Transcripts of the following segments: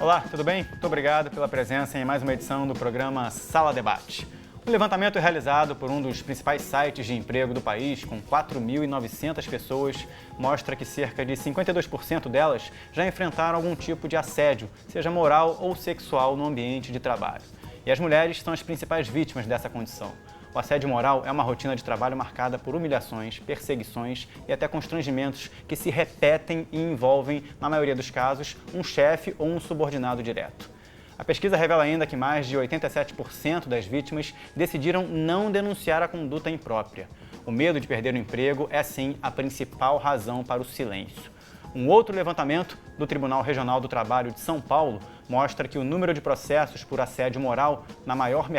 Olá, tudo bem? Muito obrigado pela presença em mais uma edição do programa Sala Debate. O levantamento realizado por um dos principais sites de emprego do país, com 4.900 pessoas, mostra que cerca de 52% delas já enfrentaram algum tipo de assédio, seja moral ou sexual, no ambiente de trabalho. E as mulheres são as principais vítimas dessa condição. O assédio moral é uma rotina de trabalho marcada por humilhações, perseguições e até constrangimentos que se repetem e envolvem, na maioria dos casos, um chefe ou um subordinado direto. A pesquisa revela ainda que mais de 87% das vítimas decidiram não denunciar a conduta imprópria. O medo de perder o emprego é, sim, a principal razão para o silêncio. Um outro levantamento do Tribunal Regional do Trabalho de São Paulo mostra que o número de processos por assédio moral no maior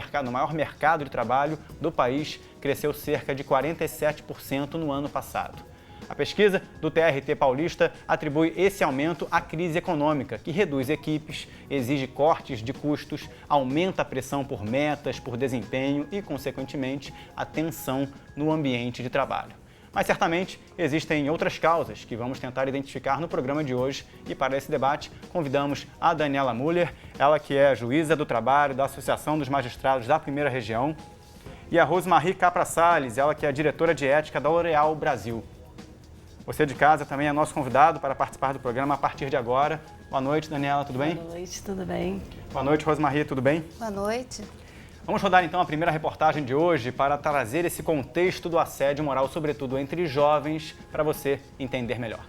mercado de trabalho do país cresceu cerca de 47% no ano passado. A pesquisa do TRT Paulista atribui esse aumento à crise econômica, que reduz equipes, exige cortes de custos, aumenta a pressão por metas, por desempenho e, consequentemente, a tensão no ambiente de trabalho. Mas certamente existem outras causas que vamos tentar identificar no programa de hoje. E para esse debate, convidamos a Daniela Müller, ela que é juíza do trabalho da Associação dos Magistrados da Primeira Região, e a Rosmarie Capra Salles, ela que é diretora de ética da L'Oréal Brasil. Você de casa também é nosso convidado para participar do programa a partir de agora. Boa noite, Daniela, tudo bem? Boa noite, tudo bem. Boa noite, Rosmarie, tudo bem? Boa noite. Vamos rodar então a primeira reportagem de hoje para trazer esse contexto do assédio moral, sobretudo entre jovens, para você entender melhor.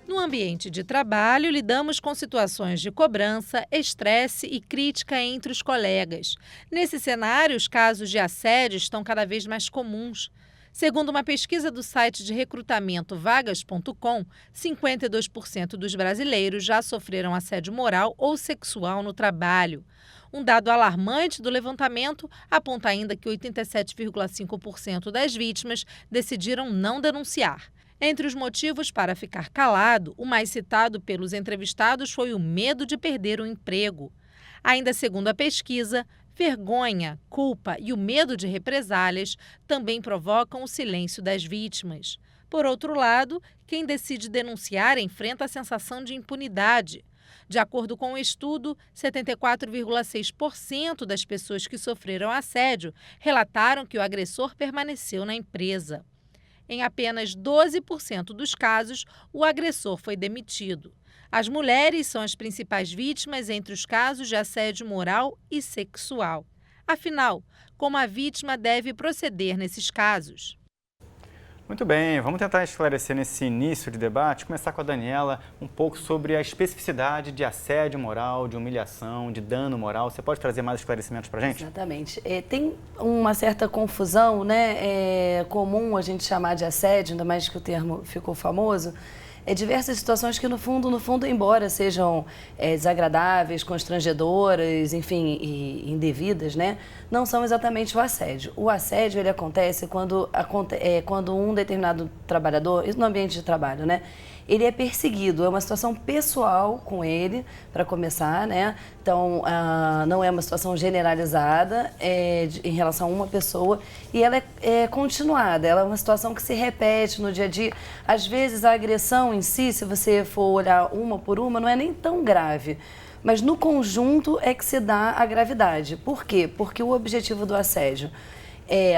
No ambiente de trabalho, lidamos com situações de cobrança, estresse e crítica entre os colegas. Nesse cenário, os casos de assédio estão cada vez mais comuns. Segundo uma pesquisa do site de recrutamento vagas.com, 52% dos brasileiros já sofreram assédio moral ou sexual no trabalho. Um dado alarmante do levantamento aponta ainda que 87,5% das vítimas decidiram não denunciar. Entre os motivos para ficar calado, o mais citado pelos entrevistados foi o medo de perder o emprego. Ainda segundo a pesquisa, vergonha, culpa e o medo de represálias também provocam o silêncio das vítimas. Por outro lado, quem decide denunciar enfrenta a sensação de impunidade. De acordo com o estudo, 74,6% das pessoas que sofreram assédio relataram que o agressor permaneceu na empresa. Em apenas 12% dos casos, o agressor foi demitido. As mulheres são as principais vítimas entre os casos de assédio moral e sexual. Afinal, como a vítima deve proceder nesses casos? Muito bem, vamos tentar esclarecer nesse início de debate, começar com a Daniela, um pouco sobre a especificidade de assédio moral, de humilhação, de dano moral. Você pode trazer mais esclarecimentos para a gente? Exatamente. Tem uma certa confusão, né? É comum a gente chamar de assédio, ainda mais que o termo ficou famoso. Diversas situações que, no fundo, embora sejam desagradáveis, constrangedoras, enfim, e indevidas, né, não são exatamente o assédio. O assédio, ele acontece quando um determinado trabalhador, no ambiente de trabalho, né, ele é perseguido, é uma situação pessoal com ele, para começar, né? Então, não é uma situação generalizada em relação a uma pessoa e ela é continuada, ela é uma situação que se repete no dia a dia. Às vezes, a agressão em si, se você for olhar uma por uma, não é nem tão grave. Mas no conjunto é que se dá a gravidade. Por quê? Porque o objetivo do assédio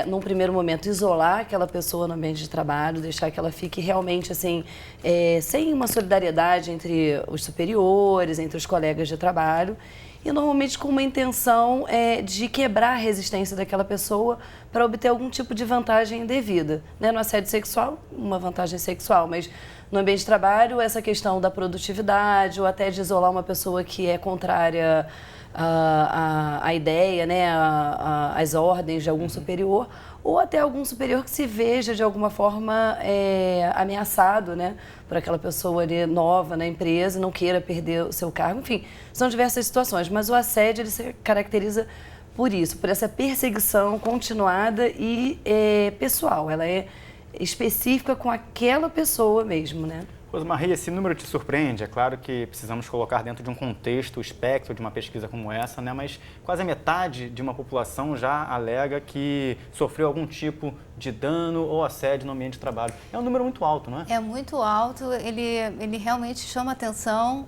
num primeiro momento, isolar aquela pessoa no ambiente de trabalho, deixar que ela fique realmente assim, sem uma solidariedade entre os superiores, entre os colegas de trabalho, e normalmente com uma intenção de quebrar a resistência daquela pessoa para obter algum tipo de vantagem indevida. Né? No assédio sexual, uma vantagem sexual, mas no ambiente de trabalho, essa questão da produtividade, ou até de isolar uma pessoa que é contrária a ideia, né, as ordens de algum superior, ou até algum superior que se veja de alguma forma ameaçado, né, por aquela pessoa ali nova na empresa, não queira perder o seu cargo. Enfim, são diversas situações, mas o assédio ele se caracteriza por isso, por essa perseguição continuada e pessoal. Ela é específica com aquela pessoa mesmo, né? Rosmarri, esse número te surpreende? É claro que precisamos colocar dentro de um contexto, o espectro de uma pesquisa como essa, né? Mas quase a metade de uma população já alega que sofreu algum tipo de dano ou assédio no ambiente de trabalho. É um número muito alto, não é? É muito alto, ele realmente chama atenção.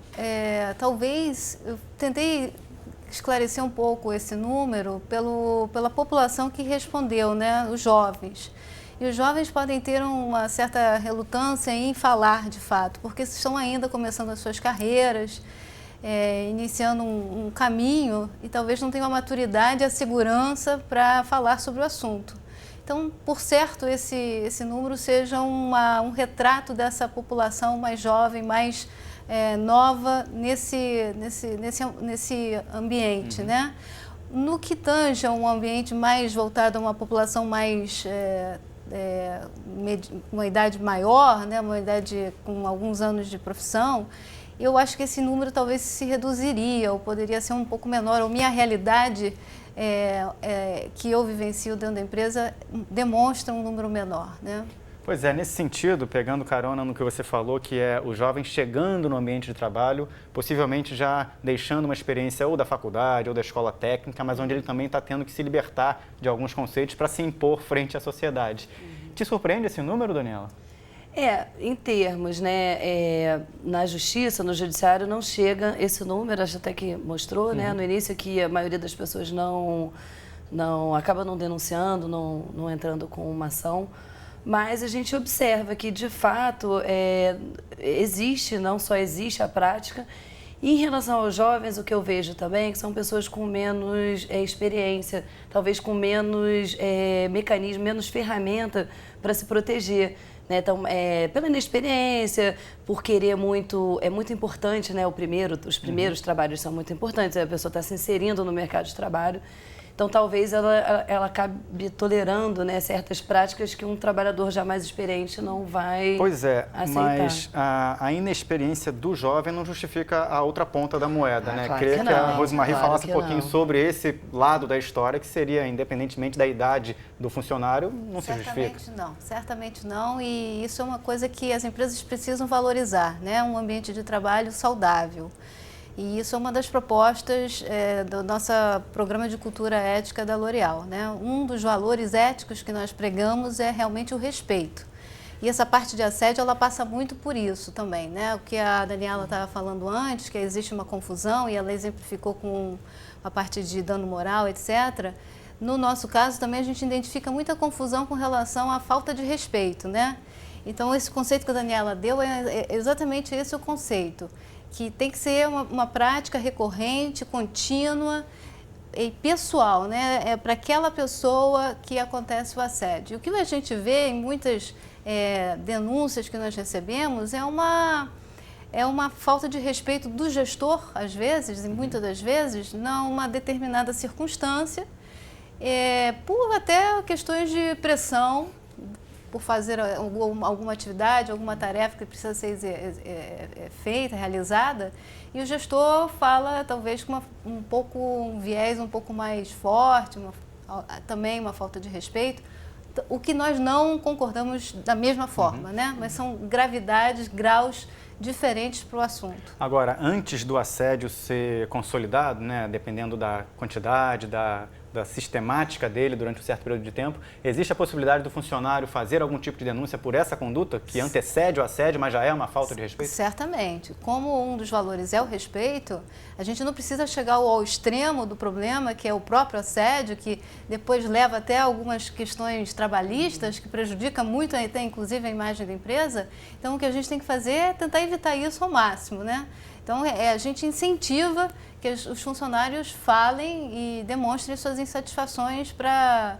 Talvez, eu tentei esclarecer um pouco esse número pela população que respondeu, né? Os jovens. E os jovens podem ter uma certa relutância em falar de fato, porque estão ainda começando as suas carreiras, iniciando um caminho e talvez não tenham a maturidade e a segurança para falar sobre o assunto. Então, por certo, esse número seja um retrato dessa população mais jovem, mais nova nesse ambiente, né? No que tange a um ambiente mais voltado a uma população mais uma idade maior, né, uma idade com alguns anos de profissão, eu acho que esse número talvez se reduziria ou poderia ser um pouco menor. Ou minha realidade que eu vivencio dentro da empresa demonstra um número menor, né? Pois é, nesse sentido, pegando carona no que você falou, que é o jovem chegando no ambiente de trabalho, possivelmente já deixando uma experiência ou da faculdade ou da escola técnica, mas onde ele também está tendo que se libertar de alguns conceitos para se impor frente à sociedade. Te surpreende esse número, Daniela? Em termos, né, na justiça, no judiciário, não chega esse número, acho até que mostrou, né, no início, que a maioria das pessoas acaba não denunciando, não entrando com uma ação. Mas a gente observa que, de fato, não só existe a prática. E em relação aos jovens, o que eu vejo também é que são pessoas com menos experiência, talvez com menos mecanismo, menos ferramenta para se proteger. Né? Então, pela inexperiência, por querer muito... É muito importante, né? Os primeiros trabalhos são muito importantes, a pessoa está se inserindo no mercado de trabalho. Então, talvez ela acabe tolerando, né, certas práticas que um trabalhador já mais experiente não vai aceitar. Pois é, mas a inexperiência do jovem não justifica a outra ponta da moeda, né? Claro Queria que a Rosmarri falasse um pouquinho não. sobre esse lado da história, que seria, independentemente da idade do funcionário, não se justifica. Certamente não, e isso é uma coisa que as empresas precisam valorizar, né? Um ambiente de trabalho saudável. E isso é uma das propostas do nosso programa de cultura ética da L'Oréal, né? Um dos valores éticos que nós pregamos é realmente o respeito. E essa parte de assédio, ela passa muito por isso também, né? O que a Daniela estava falando antes, que existe uma confusão, e ela exemplificou com a parte de dano moral, etc. No nosso caso, também a gente identifica muita confusão com relação à falta de respeito, né? Então, esse conceito que a Daniela deu é exatamente esse o conceito, que tem que ser uma prática recorrente, contínua e pessoal, né? Para aquela pessoa que acontece o assédio. O que a gente vê em muitas denúncias que nós recebemos é uma falta de respeito do gestor, às vezes, e muitas das vezes, numa determinada circunstância, por até questões de pressão, por fazer alguma atividade, alguma tarefa que precisa ser feita, realizada, e o gestor fala talvez com um viés um pouco mais forte, também uma falta de respeito, o que nós não concordamos da mesma forma, né? Mas são gravidades, graus diferentes para o assunto. Agora, antes do assédio ser consolidado, né, dependendo da quantidade, da sistemática dele durante um certo período de tempo, existe a possibilidade do funcionário fazer algum tipo de denúncia por essa conduta que antecede o assédio, mas já é uma falta de respeito? Certamente. Como um dos valores é o respeito, a gente não precisa chegar ao extremo do problema, que é o próprio assédio, que depois leva até algumas questões trabalhistas, que prejudica muito até inclusive a imagem da empresa. Então, o que a gente tem que fazer é tentar evitar isso ao máximo, né? Então, a gente incentiva que os funcionários falem e demonstrem suas insatisfações para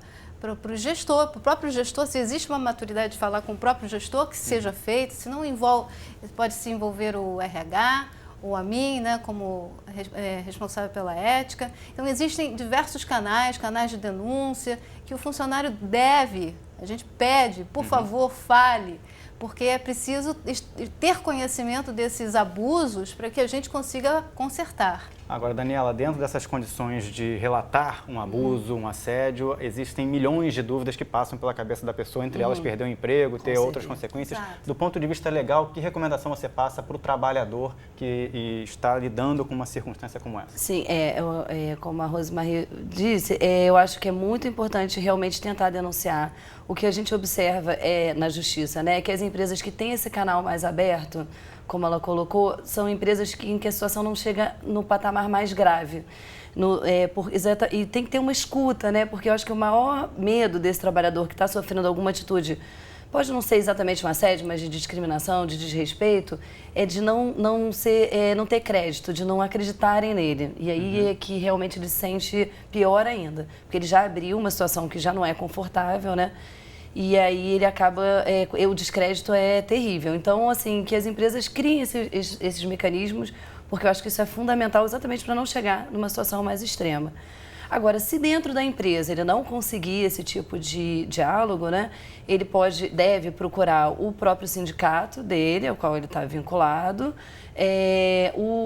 o gestor, para o próprio gestor. Se existe uma maturidade de falar com o próprio gestor, que seja feito. Se não envolve, pode se envolver o RH ou a mim, né, como responsável pela ética. Então, existem diversos canais de denúncia, que o funcionário deve, a gente pede, por favor, fale, porque é preciso ter conhecimento desses abusos para que a gente consiga consertar. Agora, Daniela, dentro dessas condições de relatar um abuso, um assédio, existem milhões de dúvidas que passam pela cabeça da pessoa, entre elas perder o emprego, ter outras consequências. Exato. Do ponto de vista legal, que recomendação você passa para o trabalhador que está lidando com uma circunstância como essa? Sim, como a Rosemarie disse, eu acho que é muito importante realmente tentar denunciar. O que a gente observa na justiça, né, é que as empresas que têm esse canal mais aberto, como ela colocou, são empresas em que a situação não chega no patamar mais grave. E tem que ter uma escuta, né? Porque eu acho que o maior medo desse trabalhador que está sofrendo alguma atitude, pode não ser exatamente um assédio, mas de discriminação, de desrespeito, é de não ter crédito, de não acreditarem nele. E aí é que realmente ele se sente pior ainda, porque ele já abriu uma situação que já não é confortável, né? E aí ele acaba, o descrédito é terrível. Então, assim, que as empresas criem esses mecanismos, porque eu acho que isso é fundamental exatamente para não chegar numa situação mais extrema. Agora, se dentro da empresa ele não conseguir esse tipo de diálogo, né, ele deve procurar o próprio sindicato dele, ao qual ele está vinculado,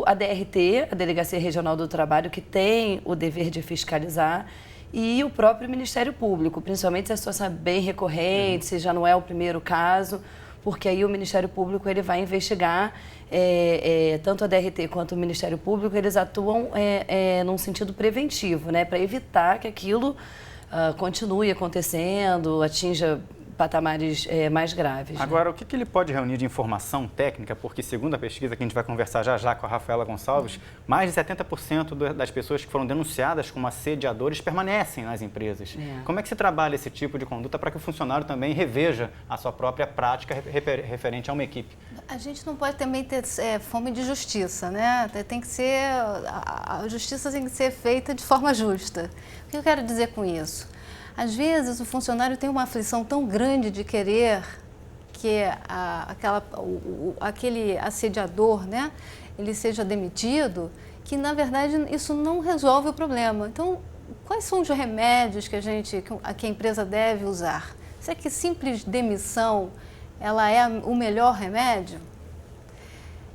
a DRT, a Delegacia Regional do Trabalho, que tem o dever de fiscalizar, e o próprio Ministério Público, principalmente se a situação é bem recorrente, se já não é o primeiro caso, porque aí o Ministério Público ele vai investigar, tanto a DRT quanto o Ministério Público, eles atuam num sentido preventivo, né, para evitar que aquilo continue acontecendo, atinja patamares mais graves. Agora, o que ele pode reunir de informação técnica? Porque, segundo a pesquisa que a gente vai conversar já com a Rafaela Gonçalves, mais de 70% das pessoas que foram denunciadas como assediadores permanecem nas empresas. Como é que se trabalha esse tipo de conduta para que o funcionário também reveja a sua própria prática referente a uma equipe? A gente não pode também ter fome de justiça, né? Tem que ser, a justiça tem que ser feita de forma justa. O que eu quero dizer com isso? Às vezes o funcionário tem uma aflição tão grande de querer que aquele assediador, né, ele seja demitido, que na verdade isso não resolve o problema. Então, quais são os remédios que a empresa deve usar? Será que simples demissão ela é o melhor remédio?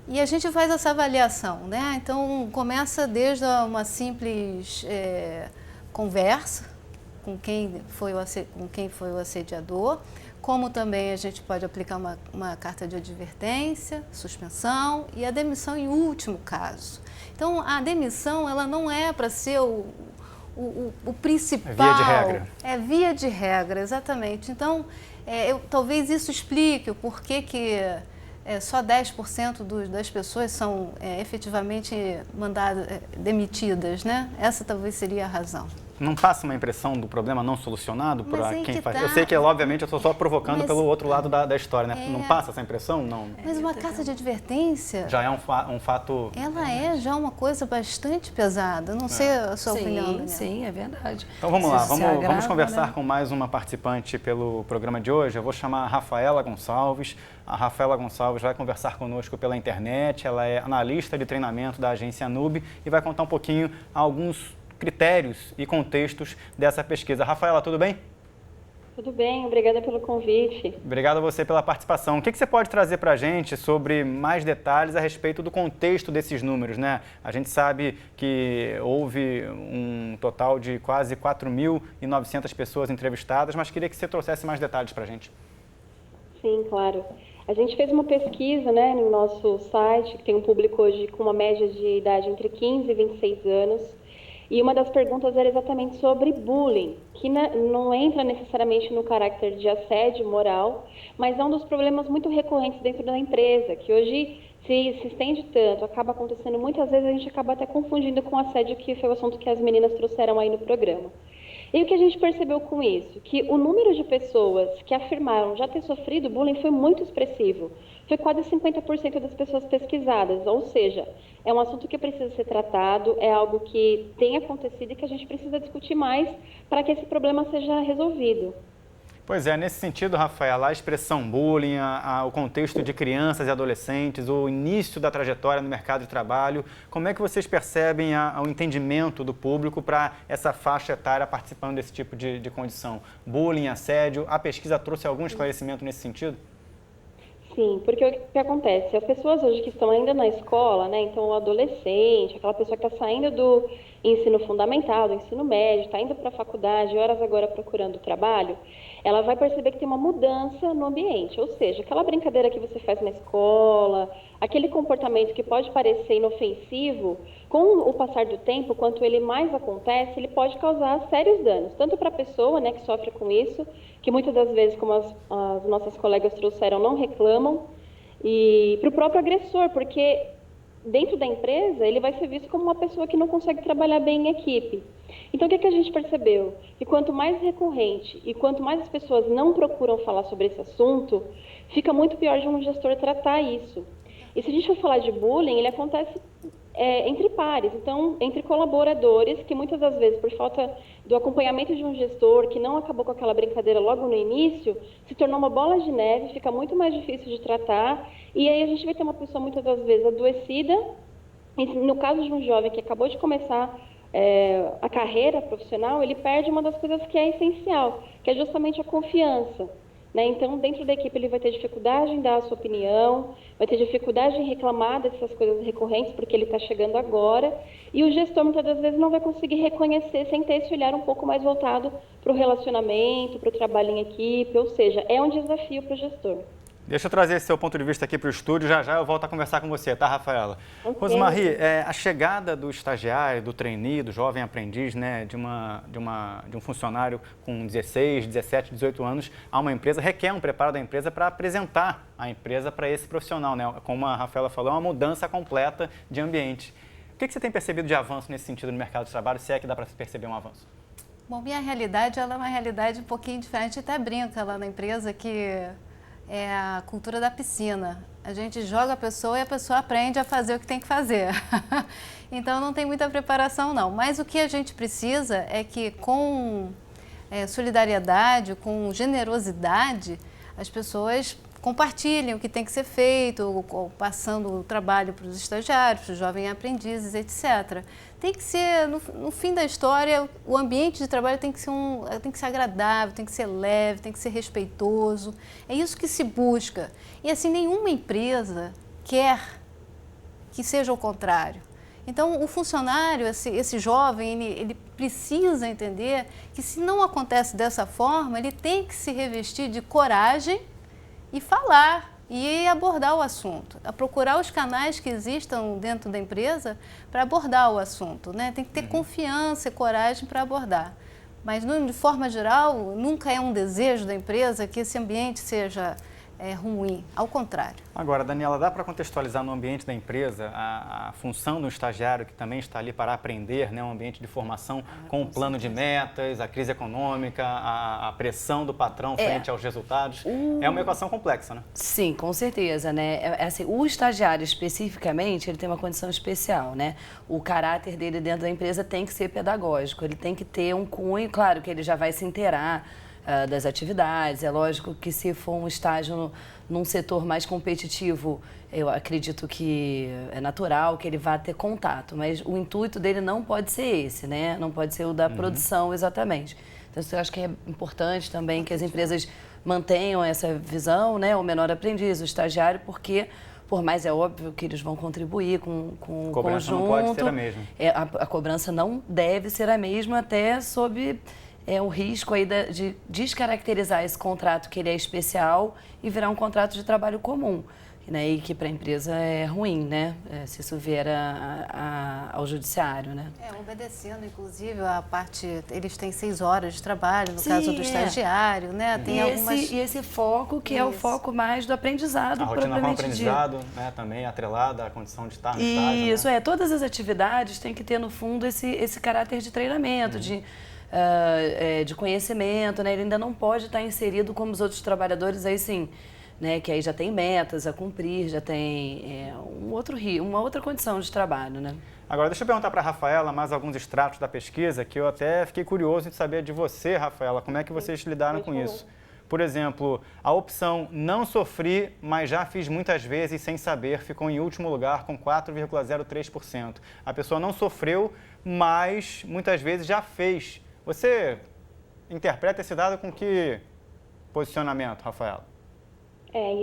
E a gente faz essa avaliação, né? Então, começa desde uma simples conversa com quem foi o assediador, como também a gente pode aplicar uma carta de advertência, suspensão e a demissão em último caso. Então, a demissão ela não é para ser o principal. É via de regra. É via de regra, exatamente. Então, talvez isso explique o porquê que só 10% das pessoas são efetivamente demitidas, né? Essa talvez seria a razão. Não passa uma impressão do problema não solucionado para quem faz? Tá. Eu sei que, obviamente, eu estou só provocando pelo outro lado da história, né? Não passa essa impressão? Não. Mas uma carta de advertência... Já é um fato... Ela é já uma coisa bastante pesada. Não sei a sua opinião, Daniela. Sim, é verdade. Então vamos lá, vamos conversar com mais uma participante pelo programa de hoje. Eu vou chamar a Rafaela Gonçalves. A Rafaela Gonçalves vai conversar conosco pela internet. Ela é analista de treinamento da agência Nube e vai contar um pouquinho alguns critérios e contextos dessa pesquisa. Rafaela, tudo bem? Tudo bem, obrigada pelo convite. Obrigado a você pela participação. O que você pode trazer para a gente sobre mais detalhes a respeito do contexto desses números, né? A gente sabe que houve um total de quase 4.900 pessoas entrevistadas, mas queria que você trouxesse mais detalhes para a gente. Sim, claro. A gente fez uma pesquisa, né, no nosso site, que tem um público hoje com uma média de idade entre 15 e 26 anos. E uma das perguntas era exatamente sobre bullying, que não entra necessariamente no caráter de assédio moral, mas é um dos problemas muito recorrentes dentro da empresa, que hoje se estende tanto, acaba acontecendo muitas vezes, a gente acaba até confundindo com assédio, que foi o assunto que as meninas trouxeram aí no programa. E o que a gente percebeu com isso? Que o número de pessoas que afirmaram já ter sofrido bullying foi muito expressivo. Foi quase 50% das pessoas pesquisadas, ou seja, é um assunto que precisa ser tratado, é algo que tem acontecido e que a gente precisa discutir mais para que esse problema seja resolvido. Pois é, nesse sentido, Rafaela, a expressão bullying, o contexto de crianças e adolescentes, o início da trajetória no mercado de trabalho, como é que vocês percebem o entendimento do público para essa faixa etária participando desse tipo de condição? Bullying, assédio, a pesquisa trouxe algum esclarecimento nesse sentido? Sim, porque o que acontece? As pessoas hoje que estão ainda na escola, né? Então, o adolescente, aquela pessoa que está saindo do ensino fundamental, do ensino médio, está indo para a faculdade, horas agora procurando trabalho, ela vai perceber que tem uma mudança no ambiente. Ou seja, aquela brincadeira que você faz na escola, aquele comportamento que pode parecer inofensivo, com o passar do tempo, quanto ele mais acontece, ele pode causar sérios danos, tanto para a pessoa, né, que sofre com isso, que muitas das vezes, como as nossas colegas trouxeram, não reclamam, e para o próprio agressor, porque dentro da empresa ele vai ser visto como uma pessoa que não consegue trabalhar bem em equipe. Então, o que a gente percebeu? Que quanto mais recorrente e quanto mais as pessoas não procuram falar sobre esse assunto, fica muito pior de um gestor tratar isso. E se a gente for falar de bullying, ele acontece entre pares, então, entre colaboradores, que muitas das vezes, por falta do acompanhamento de um gestor que não acabou com aquela brincadeira logo no início, se tornou uma bola de neve, fica muito mais difícil de tratar, e aí a gente vai ter uma pessoa muitas das vezes adoecida, e no caso de um jovem que acabou de começar a carreira profissional, ele perde uma das coisas que é essencial, que é justamente a confiança. Então, dentro da equipe, ele vai ter dificuldade em dar a sua opinião, vai ter dificuldade em reclamar dessas coisas recorrentes, porque ele está chegando agora, e o gestor, muitas das vezes, não vai conseguir reconhecer sem ter esse olhar um pouco mais voltado para o relacionamento, para o trabalho em equipe, ou seja, é um desafio para o gestor. Deixa eu trazer esse seu ponto de vista aqui para o estúdio, já eu volto a conversar com você, tá, Rafaela? Okay. Rosemarie, a chegada do estagiário, do trainee, do jovem aprendiz, né, de um funcionário com 16, 17, 18 anos a uma empresa, requer um preparo da empresa para apresentar a empresa para esse profissional, né? Como a Rafaela falou, é uma mudança completa de ambiente. O que você tem percebido de avanço nesse sentido no mercado de trabalho, se é que dá para perceber um avanço? Bom, minha realidade ela é uma realidade um pouquinho diferente, até brinca lá na empresa que é a cultura da piscina. A gente joga a pessoa e a pessoa aprende a fazer o que tem que fazer. Então, não tem muita preparação, não. Mas o que a gente precisa é que, com solidariedade, com generosidade, as pessoas compartilhem o que tem que ser feito, passando o trabalho para os estagiários, para os jovens aprendizes, etc. Tem que ser, no fim da história, o ambiente de trabalho tem que ser agradável, tem que ser leve, tem que ser respeitoso. É isso que se busca. E assim, nenhuma empresa quer que seja o contrário. Então, o funcionário, esse jovem, ele precisa entender que, se não acontece dessa forma, ele tem que se revestir de coragem e falar e abordar o assunto, a procurar os canais que existam dentro da empresa para abordar o assunto, né? Tem que ter confiança e coragem para abordar. Mas, de forma geral, nunca é um desejo da empresa que esse ambiente seja ruim, ao contrário. Agora, Daniela, dá para contextualizar no ambiente da empresa a função do estagiário, que também está ali para aprender, né, um ambiente de formação com um plano de metas, a crise econômica, a pressão do patrão frente aos resultados? É uma equação complexa, né? Sim, com certeza, né? Assim, o estagiário especificamente, ele tem uma condição especial, né? O caráter dele dentro da empresa tem que ser pedagógico, ele tem que ter um cunho, claro que ele já vai se inteirar das atividades. É lógico que, se for um estágio num setor mais competitivo, eu acredito que é natural que ele vá ter contato, mas o intuito dele não pode ser esse, né? Não pode ser o da produção exatamente. Então, eu acho que é importante também que as empresas mantenham essa visão, né? O menor aprendiz, o estagiário, porque, por mais é óbvio que eles vão contribuir com o conjunto. A cobrança não pode ser a mesma. A cobrança não deve ser a mesma, até sob o risco aí de descaracterizar esse contrato, que ele é especial, e virar um contrato de trabalho comum, né? E que para a empresa é ruim, né? Se isso vier ao judiciário, né? Obedecendo, inclusive, a parte... Eles têm 6 horas de trabalho, no caso do estagiário, né? Tem e esse foco, que é o foco mais do aprendizado, a rotina com o aprendizado, né? Também atrelada à condição de estar no estágio. Isso, né? Todas as atividades têm que ter, no fundo, esse caráter de treinamento, de conhecimento, né? Ele ainda não pode estar inserido como os outros trabalhadores, aí sim, né? Que aí já tem metas a cumprir, já tem uma outra condição de trabalho, né? Agora, deixa eu perguntar para a Rafaela mais alguns extratos da pesquisa, que eu até fiquei curioso de saber de você, Rafaela, como é que vocês lidaram com isso? Por exemplo, a opção não sofri, mas já fiz muitas vezes sem saber, ficou em último lugar com 4,03%. A pessoa não sofreu, mas muitas vezes já fez. Você interpreta esse dado com que posicionamento, Rafaela?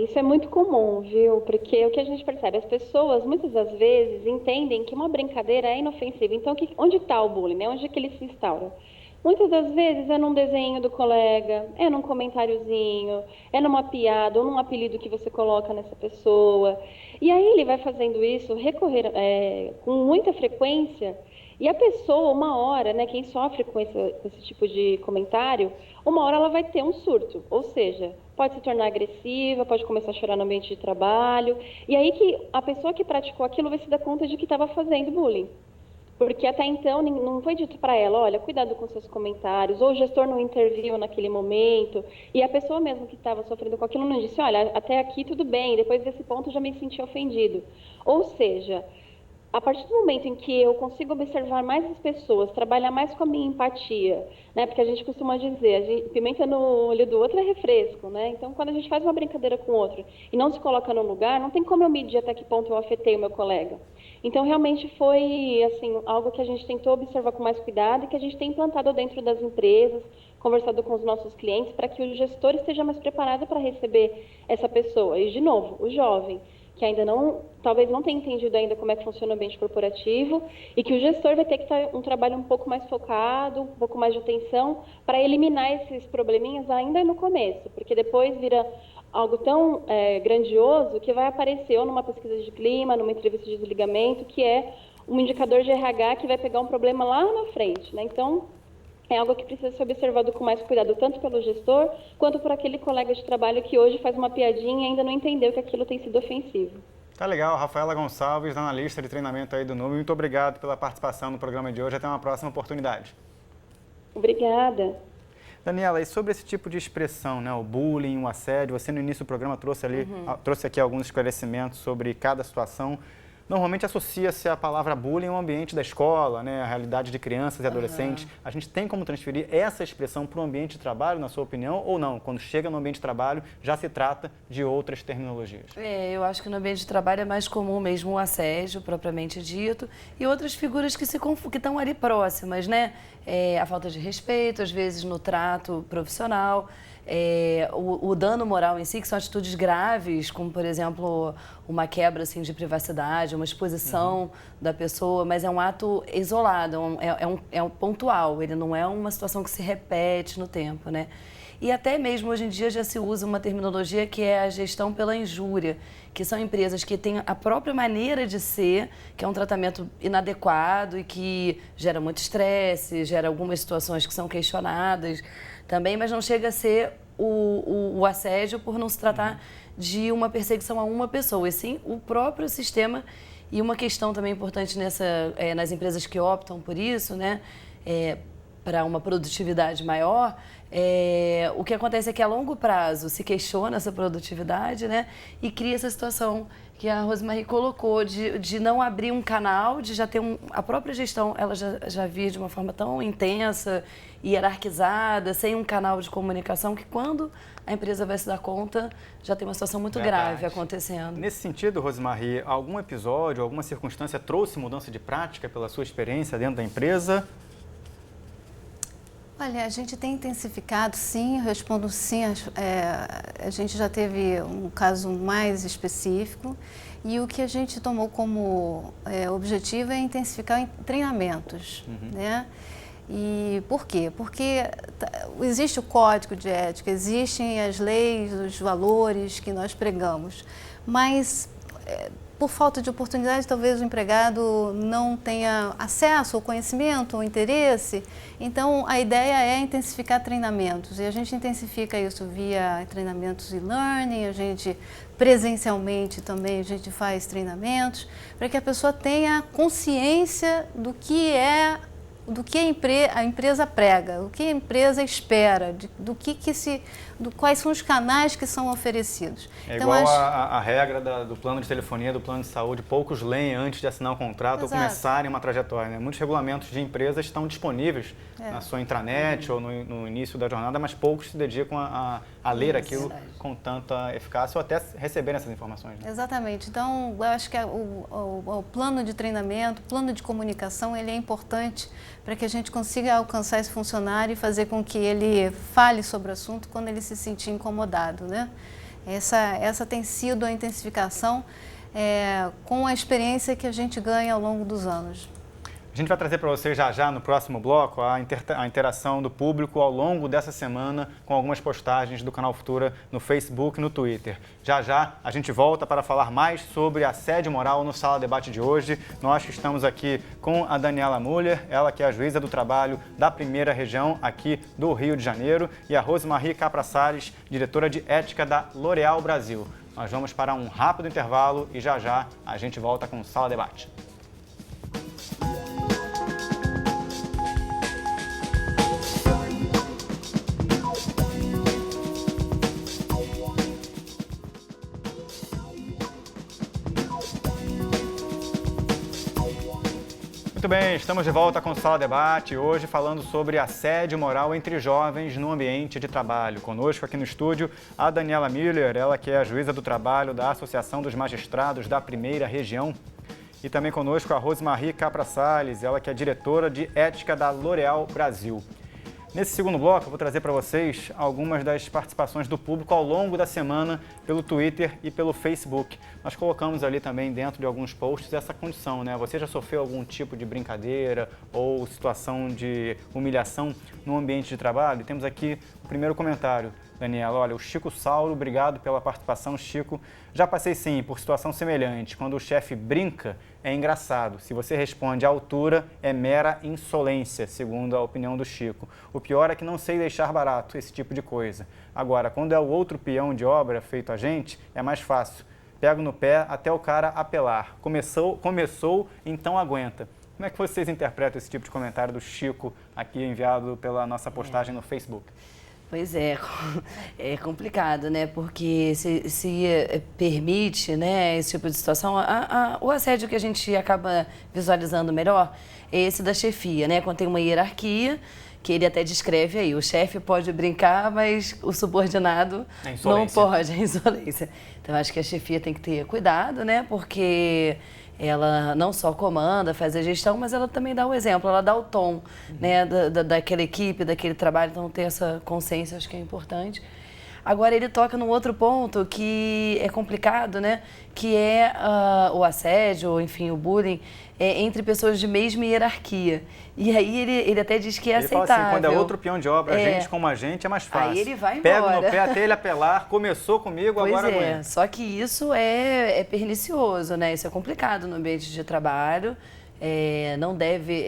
Isso é muito comum, viu? Porque o que a gente percebe, as pessoas muitas das vezes entendem que uma brincadeira é inofensiva. Então, onde está o bullying, né? Onde é que ele se instaura? Muitas das vezes é num desenho do colega, é num comentáriozinho, é numa piada ou num apelido que você coloca nessa pessoa. E aí ele vai fazendo isso com muita frequência. E a pessoa, uma hora, né, quem sofre com esse tipo de comentário, uma hora ela vai ter um surto. Ou seja, pode se tornar agressiva, pode começar a chorar no ambiente de trabalho. E aí que a pessoa que praticou aquilo vai se dar conta de que estava fazendo bullying. Porque até então não foi dito para ela, olha, cuidado com seus comentários, ou o gestor não interviu naquele momento, e a pessoa mesmo que estava sofrendo com aquilo não disse, olha, até aqui tudo bem, depois desse ponto eu já me senti ofendido. Ou seja, a partir do momento em que eu consigo observar mais as pessoas, trabalhar mais com a minha empatia, né? Porque a gente costuma dizer, pimenta no olho do outro é refresco, né? Então, quando a gente faz uma brincadeira com o outro e não se coloca no lugar, não tem como eu medir até que ponto eu afetei o meu colega. Então, realmente foi assim, algo que a gente tentou observar com mais cuidado e que a gente tem implantado dentro das empresas, conversado com os nossos clientes, para que o gestor esteja mais preparado para receber essa pessoa. E, de novo, o jovem, que ainda talvez não tenha entendido ainda como é que funciona o ambiente corporativo, e que o gestor vai ter que estar um trabalho um pouco mais focado, um pouco mais de atenção, para eliminar esses probleminhas ainda no começo, porque depois vira algo tão grandioso que vai aparecer ou numa pesquisa de clima, numa entrevista de desligamento, que é um indicador de RH que vai pegar um problema lá na frente, né? Então, é algo que precisa ser observado com mais cuidado, tanto pelo gestor, quanto por aquele colega de trabalho que hoje faz uma piadinha e ainda não entendeu que aquilo tem sido ofensivo. Tá legal, Rafaela Gonçalves, analista de treinamento aí do Número. Muito obrigado pela participação no programa de hoje. Até uma próxima oportunidade. Obrigada. Daniela, e sobre esse tipo de expressão, né, o bullying, o assédio, você no início do programa trouxe aqui alguns esclarecimentos sobre cada situação. Normalmente associa-se a palavra bullying ao ambiente da escola, né, a realidade de crianças e adolescentes. A gente tem como transferir essa expressão para o ambiente de trabalho, na sua opinião, ou não? Quando chega no ambiente de trabalho, já se trata de outras terminologias? Eu acho que no ambiente de trabalho é mais comum mesmo o assédio, propriamente dito, e outras figuras que estão ali próximas, né? A falta de respeito, às vezes no trato profissional, o dano moral em si, que são atitudes graves, como, por exemplo, uma quebra assim, de privacidade, uma exposição da pessoa, mas é um ato isolado, é um pontual, ele não é uma situação que se repete no tempo, né? E até mesmo hoje em dia já se usa uma terminologia que é a gestão pela injúria, que são empresas que têm a própria maneira de ser, que é um tratamento inadequado e que gera muito estresse, gera algumas situações que são questionadas também, mas não chega a ser o assédio por não se tratar de uma perseguição a uma pessoa, e sim o próprio sistema. E uma questão também importante nas empresas que optam por isso, né, para uma produtividade maior, o que acontece é que a longo prazo se questiona essa produtividade, né, e cria essa situação que a Rosemarie colocou de não abrir um canal, de já ter a própria gestão, ela já vir de uma forma tão intensa e hierarquizada, sem um canal de comunicação, que quando a empresa vai se dar conta, já tem uma situação muito grave acontecendo. Nesse sentido, Rosemarie, algum episódio, alguma circunstância trouxe mudança de prática pela sua experiência dentro da empresa? Olha, a gente tem intensificado, sim, eu respondo sim. A gente já teve um caso mais específico e o que a gente tomou como objetivo é intensificar em treinamentos, né? E por quê? Porque existe o código de ética, existem as leis, os valores que nós pregamos, mas por falta de oportunidade, talvez o empregado não tenha acesso ao conhecimento, ao interesse. Então, a ideia é intensificar treinamentos. E a gente intensifica isso via treinamentos e-learning, a gente presencialmente também a gente faz treinamentos, para que a pessoa tenha consciência do que a empresa prega, o que a empresa espera, quais são os canais que são oferecidos. Então, igual a regra do plano de telefonia, do plano de saúde, poucos leem antes de assinar um contrato ou começarem uma trajetória, né? Muitos regulamentos de empresas estão disponíveis na sua intranet ou no início da jornada, mas poucos se dedicam a ler aquilo com tanta eficácia ou até receber essas informações, né? Exatamente. Então, eu acho que o plano de treinamento, o plano de comunicação, ele é importante para que a gente consiga alcançar esse funcionário e fazer com que ele fale sobre o assunto quando ele se sentir incomodado, né? Essa tem sido a intensificação com a experiência que a gente ganha ao longo dos anos. A gente vai trazer para vocês já no próximo bloco a interação do público ao longo dessa semana com algumas postagens do Canal Futura no Facebook e no Twitter. Já a gente volta para falar mais sobre assédio moral no Sala Debate de hoje. Nós que estamos aqui com a Daniela Müller, ela que é a juíza do trabalho da primeira região aqui do Rio de Janeiro, e a Rosemarie Capra Salles, diretora de ética da L'Oréal Brasil. Nós vamos para um rápido intervalo e já a gente volta com o Sala Debate. Muito bem, estamos de volta com o Sala Debate, hoje falando sobre assédio moral entre jovens no ambiente de trabalho. Conosco aqui no estúdio a Daniela Müller, ela que é a juíza do trabalho da Associação dos Magistrados da Primeira Região. E também conosco a Rosemarie Capra Salles, ela que é diretora de ética da L'Oréal Brasil. Nesse segundo bloco, eu vou trazer para vocês algumas das participações do público ao longo da semana pelo Twitter e pelo Facebook. Nós colocamos ali também dentro de alguns posts essa condição, né? Você já sofreu algum tipo de brincadeira ou situação de humilhação no ambiente de trabalho? E temos aqui o primeiro comentário. Daniela, olha, o Chico Sauro, obrigado pela participação, Chico. Já passei sim por situação semelhante. Quando o chefe brinca, é engraçado. Se você responde à altura, é mera insolência, segundo a opinião do Chico. O pior é que não sei deixar barato esse tipo de coisa. Agora, quando é o outro peão de obra feito a gente, é mais fácil. Pego no pé até o cara apelar. Começou, então aguenta. Como é que vocês interpretam esse tipo de comentário do Chico, aqui enviado pela nossa postagem no Facebook? Pois é complicado, né? Porque se permite, né, esse tipo de situação, o assédio que a gente acaba visualizando melhor é esse da chefia, né? Quando tem uma hierarquia, que ele até descreve aí, o chefe pode brincar, mas o subordinado não pode, é insolência. Então, acho que a chefia tem que ter cuidado, né? Porque ela não só comanda, faz a gestão, mas ela também dá o exemplo, ela dá o tom, né, daquela equipe, daquele trabalho, então ter essa consciência acho que é importante. Agora ele toca num outro ponto que é complicado, né, que é o assédio, enfim, o bullying entre pessoas de mesma hierarquia. E aí ele até diz que é aceitável. Ele fala assim, quando é outro peão de obra, gente como a gente é mais fácil. Aí ele vai embora. Pega no pé até ele apelar, começou comigo, agora aguenta. Só que isso é pernicioso, né? Isso é complicado no ambiente de trabalho. Não deve,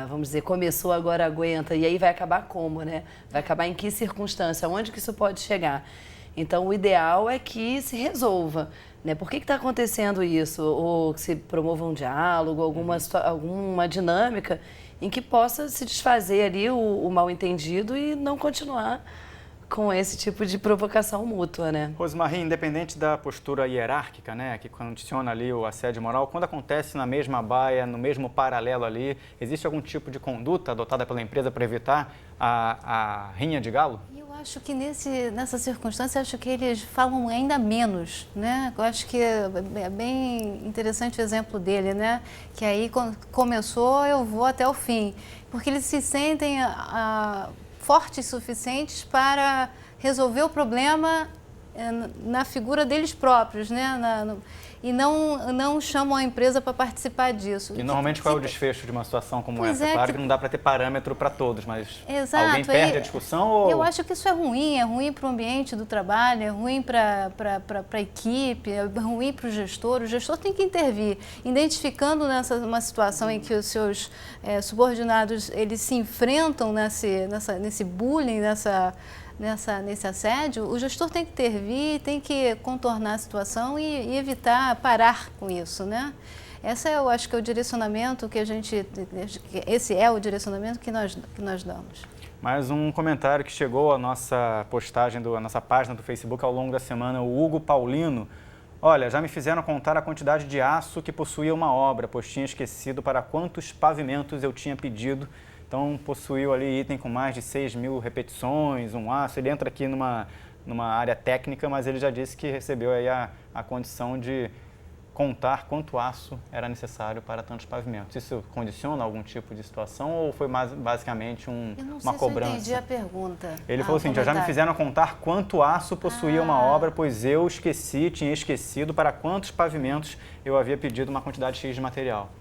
vamos dizer, começou, agora aguenta. E aí vai acabar como, né? Vai acabar em que circunstância? Onde que isso pode chegar? Então, o ideal é que se resolva, né? Por que está acontecendo isso? Ou que se promova um diálogo, alguma dinâmica em que possa se desfazer ali o mal-entendido e não continuar com esse tipo de provocação mútua, né? Rosemarie, independente da postura hierárquica, né, que condiciona ali o assédio moral, quando acontece na mesma baia, no mesmo paralelo ali, existe algum tipo de conduta adotada pela empresa para evitar a rinha de galo? Eu acho que nessa circunstância, acho que eles falam ainda menos, né? Eu acho que é bem interessante o exemplo dele, né? Que aí, quando começou, eu vou até o fim. Porque eles se sentem fortes suficientes para resolver o problema na figura deles próprios, né? E não chamam a empresa para participar disso. E normalmente qual é o desfecho de uma situação como essa? Claro que não dá para ter parâmetro para todos, mas alguém perde a discussão? Ou... Eu acho que isso é ruim para o ambiente do trabalho, é ruim para a equipe, é ruim para o gestor. O gestor tem que intervir, identificando uma situação em que os seus subordinados eles se enfrentam nesse bullying, nesse assédio, o gestor tem que intervir, tem que contornar a situação e evitar parar com isso, né? Eu acho que é o direcionamento que esse é o direcionamento que nós damos. Mais um comentário que chegou à nossa postagem, à nossa página do Facebook ao longo da semana, o Hugo Paulino. Olha, já me fizeram contar a quantidade de aço que possuía uma obra, pois tinha esquecido para quantos pavimentos eu tinha pedido. Então, possuiu ali item com mais de 6.000 repetições, um aço. Ele entra aqui numa área técnica, mas ele já disse que recebeu aí a condição de contar quanto aço era necessário para tantos pavimentos. Isso condiciona algum tipo de situação ou foi basicamente uma cobrança? Eu não entendi a pergunta. Ele falou assim, já me fizeram contar quanto aço possuía uma obra, pois eu tinha esquecido para quantos pavimentos eu havia pedido uma quantidade X de material.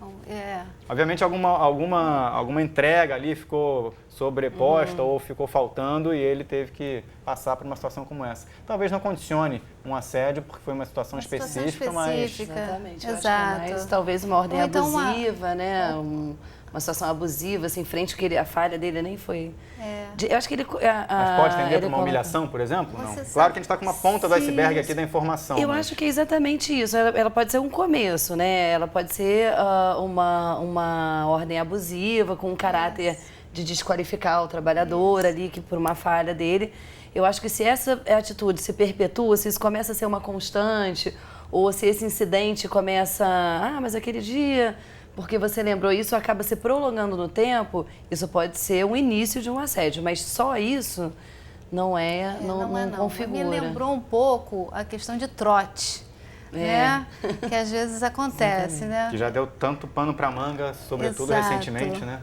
Obviamente alguma entrega ali ficou sobreposta ou ficou faltando e ele teve que passar por uma situação como essa. Talvez não condicione um assédio, porque foi uma situação específica, mas... Exatamente. Exato. Mas talvez uma ordem então abusiva, né? Uma situação abusiva, assim, frente que a falha dele nem foi... Eu acho que ele... Mas pode tender para uma humilhação, por exemplo? Não. Claro que a gente está com uma ponta do iceberg aqui da informação. Eu acho que é exatamente isso. Ela pode ser um começo, né? Ela pode ser uma ordem abusiva, com um caráter de desqualificar o trabalhador ali, que por uma falha dele. Eu acho que se essa atitude se perpetua, se isso começa a ser uma constante, ou se esse incidente começa... mas aquele dia... Porque você lembrou isso, acaba se prolongando no tempo, isso pode ser o início de um assédio, mas só isso não configura. Me lembrou um pouco a questão de trote, né? Que às vezes acontece, né? Que já deu tanto pano para manga, sobretudo recentemente, né?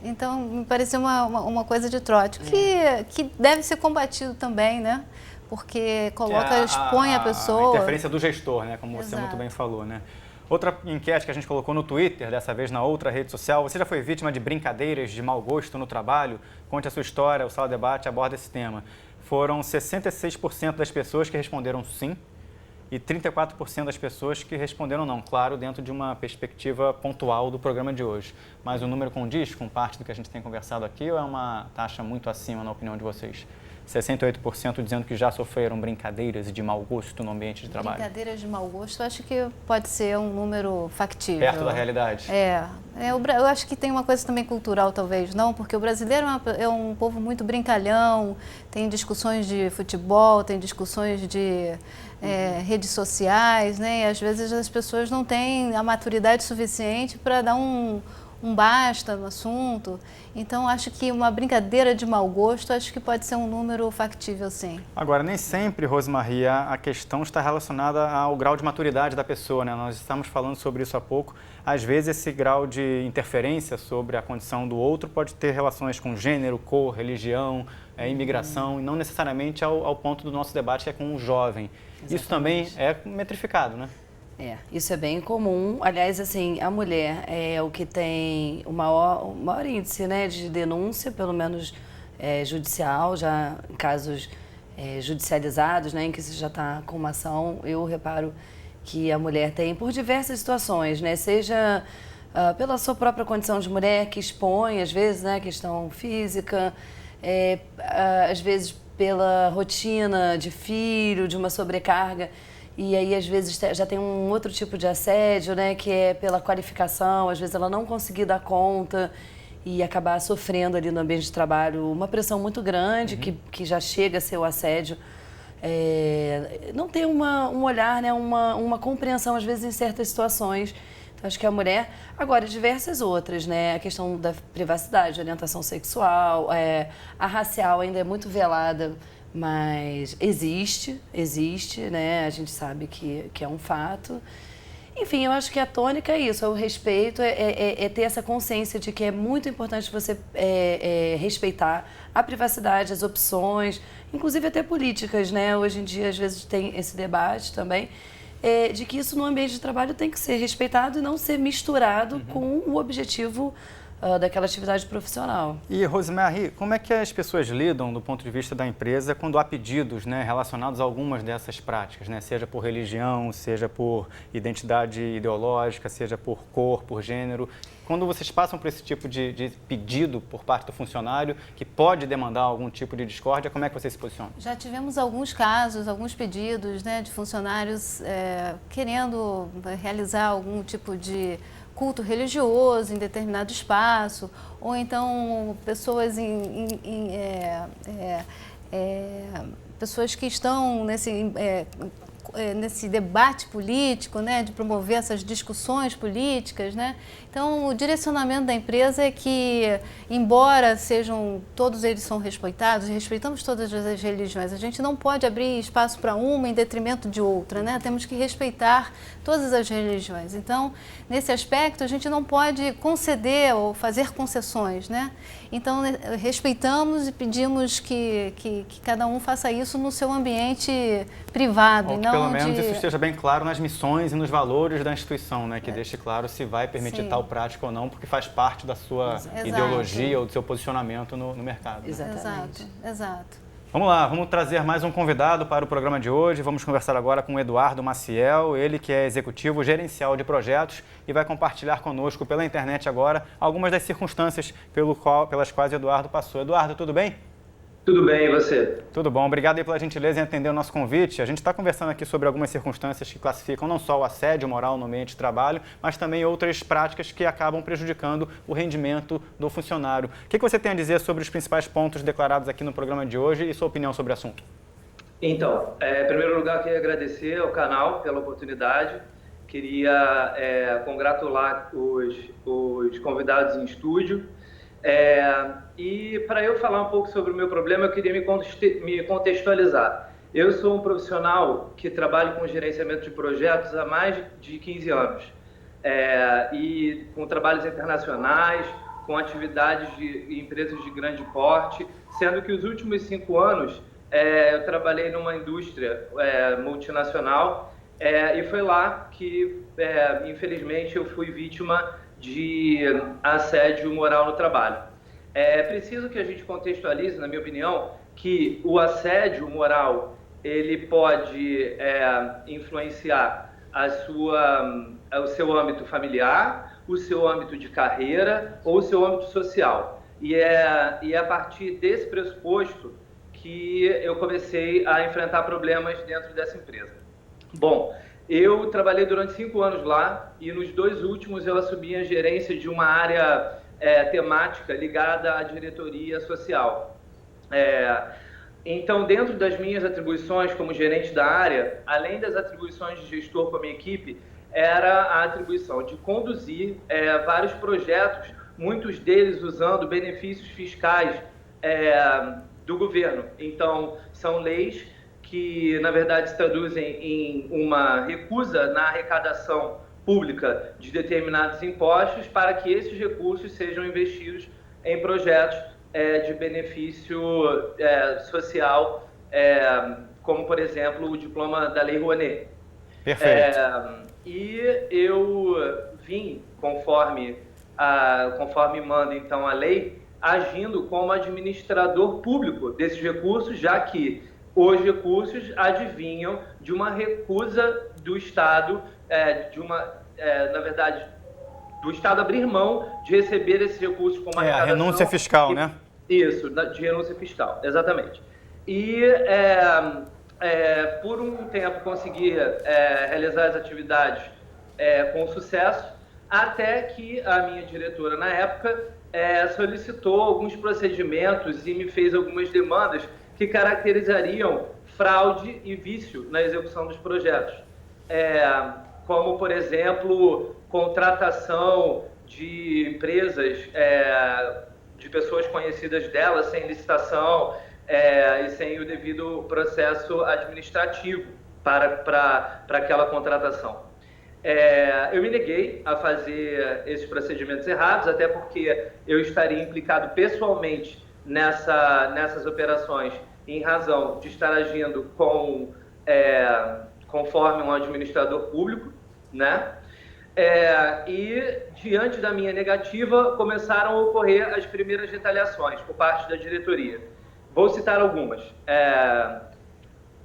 Então me pareceu uma coisa de trote, que deve ser combatido também, né? Porque expõe a pessoa... A interferência do gestor, né? Como você muito bem falou, né? Outra enquete que a gente colocou no Twitter, dessa vez na outra rede social, você já foi vítima de brincadeiras de mau gosto no trabalho? Conte a sua história, o Sala Debate aborda esse tema. Foram 66% das pessoas que responderam sim e 34% das pessoas que responderam não, claro, dentro de uma perspectiva pontual do programa de hoje. Mas o número condiz com parte do que a gente tem conversado aqui ou é uma taxa muito acima na opinião de vocês? 68% dizendo que já sofreram brincadeiras de mau gosto no ambiente de trabalho. Brincadeiras de mau gosto, acho que pode ser um número factível. Perto da realidade. Eu acho que tem uma coisa também cultural, talvez, não? Porque o brasileiro é um povo muito brincalhão, tem discussões de futebol, tem discussões de redes sociais, né? E às vezes as pessoas não têm a maturidade suficiente para dar um basta no assunto. Então, acho que uma brincadeira de mau gosto, acho que pode ser um número factível, sim. Agora, nem sempre, Rosemarie, a questão está relacionada ao grau de maturidade da pessoa, né? Nós estamos falando sobre isso há pouco. Às vezes, esse grau de interferência sobre a condição do outro pode ter relações com gênero, cor, religião, imigração, e não necessariamente ao ponto do nosso debate, que é com o jovem. Exatamente. Isso também é metrificado, né? Isso é bem comum. Aliás, assim, a mulher é o que tem o maior índice, né, de denúncia, pelo menos judicial, já em casos judicializados, né, em que você já está com uma ação. Eu reparo que a mulher tem por diversas situações, né, seja pela sua própria condição de mulher, que expõe, às vezes, né, questão física, às vezes pela rotina de filho, de uma sobrecarga. E aí, às vezes, já tem um outro tipo de assédio, né, que é pela qualificação, às vezes ela não conseguir dar conta e acabar sofrendo ali no ambiente de trabalho uma pressão muito grande, que já chega a ser o assédio. Não tem um olhar, né, uma compreensão, às vezes, em certas situações. Então, acho que a mulher... Agora, diversas outras, né, a questão da privacidade, orientação sexual, a racial ainda é muito velada, mas existe, né? A gente sabe que é um fato. Enfim, eu acho que a tônica é isso, é o respeito, é ter essa consciência de que é muito importante você respeitar a privacidade, as opções, inclusive até políticas, né? Hoje em dia, às vezes, tem esse debate também, de que isso no ambiente de trabalho tem que ser respeitado e não ser misturado com o objetivo daquela atividade profissional. E, Rosemarie, como é que as pessoas lidam do ponto de vista da empresa quando há pedidos, né, relacionados a algumas dessas práticas, né, seja por religião, seja por identidade ideológica, seja por cor, por gênero? Quando vocês passam por esse tipo de pedido por parte do funcionário, que pode demandar algum tipo de discórdia, como é que vocês se posicionam? Já tivemos alguns casos, alguns pedidos, né, de funcionários querendo realizar algum tipo de culto religioso em determinado espaço, ou então pessoas pessoas que estão nesse debate político, né, de promover essas discussões políticas, né? Então, o direcionamento da empresa é que, embora todos eles são respeitados, respeitamos todas as religiões, a gente não pode abrir espaço para uma em detrimento de outra, né? Temos que respeitar todas as religiões. Então, nesse aspecto, a gente não pode conceder ou fazer concessões, né? Então, respeitamos e pedimos que cada um faça isso no seu ambiente privado. Ou que pelo menos isso esteja bem claro nas missões e nos valores da instituição, né? Que deixe claro se vai permitir tal prática ou não, porque faz parte da sua ideologia ou do seu posicionamento no mercado. Né? Exatamente. Exato. Vamos lá, vamos trazer mais um convidado para o programa de hoje. Vamos conversar agora com o Eduardo Maciel, ele que é executivo gerencial de projetos e vai compartilhar conosco pela internet agora algumas das circunstâncias pelas quais o Eduardo passou. Eduardo, tudo bem? Tudo bem, e você? Tudo bom. Obrigado aí pela gentileza em atender o nosso convite. A gente está conversando aqui sobre algumas circunstâncias que classificam não só o assédio moral no ambiente de trabalho, mas também outras práticas que acabam prejudicando o rendimento do funcionário. O que você tem a dizer sobre os principais pontos declarados aqui no programa de hoje e sua opinião sobre o assunto? Então, em primeiro lugar, queria agradecer ao canal pela oportunidade. Queria congratular os convidados em estúdio. E para eu falar um pouco sobre o meu problema, eu queria me contextualizar. Eu sou um profissional que trabalho com gerenciamento de projetos há mais de 15 anos. E com trabalhos internacionais, com atividades de empresas de grande porte, sendo que os últimos 5 anos eu trabalhei numa indústria multinacional e foi lá que, infelizmente, eu fui vítima de assédio moral no trabalho. É preciso que a gente contextualize, na minha opinião, que o assédio moral ele pode influenciar o seu âmbito familiar, o seu âmbito de carreira ou o seu âmbito social. E é a partir desse pressuposto que eu comecei a enfrentar problemas dentro dessa empresa. Bom, eu trabalhei durante 5 anos lá e nos 2 últimos eu assumi a gerência de uma área temática ligada à diretoria social. Então, dentro das minhas atribuições como gerente da área, além das atribuições de gestor com a minha equipe, era a atribuição de conduzir vários projetos, muitos deles usando benefícios fiscais do governo. Então, são leis que, na verdade, se traduzem em uma recusa na arrecadação pública de determinados impostos para que esses recursos sejam investidos em projetos de benefício social, como, por exemplo, o diploma da Lei Rouanet. Perfeito. E eu vim, conforme manda, então, a lei, agindo como administrador público desses recursos, já que os recursos advinham de uma recusa do Estado, na verdade, do Estado abrir mão de receber esses recursos como arrecadação. A renúncia fiscal, né? Isso, de renúncia fiscal, exatamente. E por um tempo consegui realizar as atividades com sucesso, até que a minha diretora, na época, solicitou alguns procedimentos e me fez algumas demandas que caracterizariam fraude e vício na execução dos projetos. Como, por exemplo, contratação de empresas, de pessoas conhecidas delas, sem licitação e sem o devido processo administrativo para aquela contratação. Eu me neguei a fazer esses procedimentos errados, até porque eu estaria implicado pessoalmente nessas operações, em razão de estar agindo conforme um administrador público, né? E, diante da minha negativa, começaram a ocorrer as primeiras retaliações por parte da diretoria. Vou citar algumas.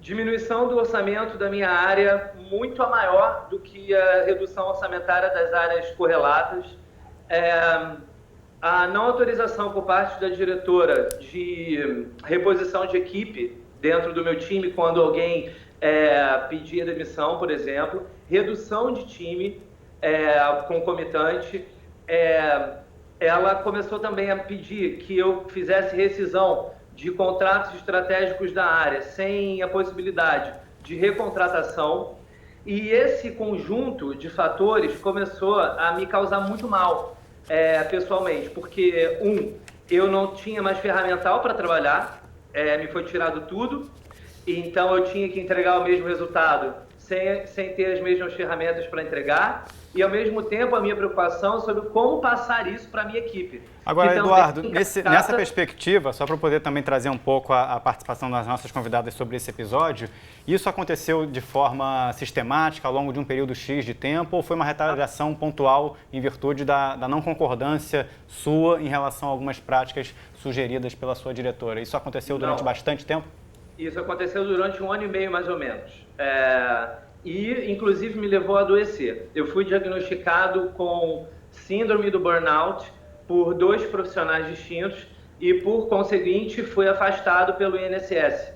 Diminuição do orçamento da minha área muito maior do que a redução orçamentária das áreas correlatas. A não autorização por parte da diretora de reposição de equipe dentro do meu time quando alguém pedia demissão, por exemplo. Redução de time concomitante. Ela começou também a pedir que eu fizesse rescisão de contratos estratégicos da área, sem a possibilidade de recontratação, e esse conjunto de fatores começou a me causar muito mal pessoalmente, porque, eu não tinha mais ferramental para trabalhar, me foi tirado tudo, então eu tinha que entregar o mesmo resultado sem ter as mesmas ferramentas para entregar, e ao mesmo tempo a minha preocupação sobre como passar isso para a minha equipe. Agora, Eduardo, nessa perspectiva, só para eu poder também trazer um pouco a participação das nossas convidadas sobre esse episódio, isso aconteceu de forma sistemática ao longo de um período X de tempo ou foi uma retaliação pontual em virtude da não concordância sua em relação a algumas práticas sugeridas pela sua diretora? Isso aconteceu durante bastante tempo? Isso aconteceu durante 1 ano e meio, mais ou menos. E, inclusive, me levou a adoecer. Eu fui diagnosticado com síndrome do burnout por 2 profissionais distintos e, por conseguinte, fui afastado pelo INSS.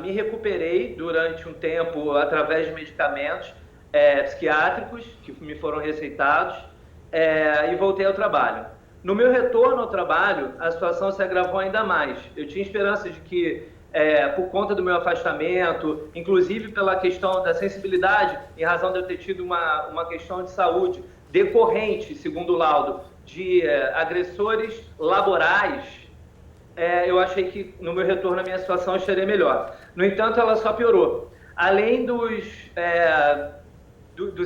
Me recuperei durante um tempo através de medicamentos psiquiátricos que me foram receitados e voltei ao trabalho. No meu retorno ao trabalho, a situação se agravou ainda mais. Eu tinha esperança de que, por conta do meu afastamento, inclusive pela questão da sensibilidade, em razão de eu ter tido uma questão de saúde decorrente, segundo o laudo, de agressores laborais, eu achei que no meu retorno a minha situação estaria melhor. No entanto, ela só piorou. Além dos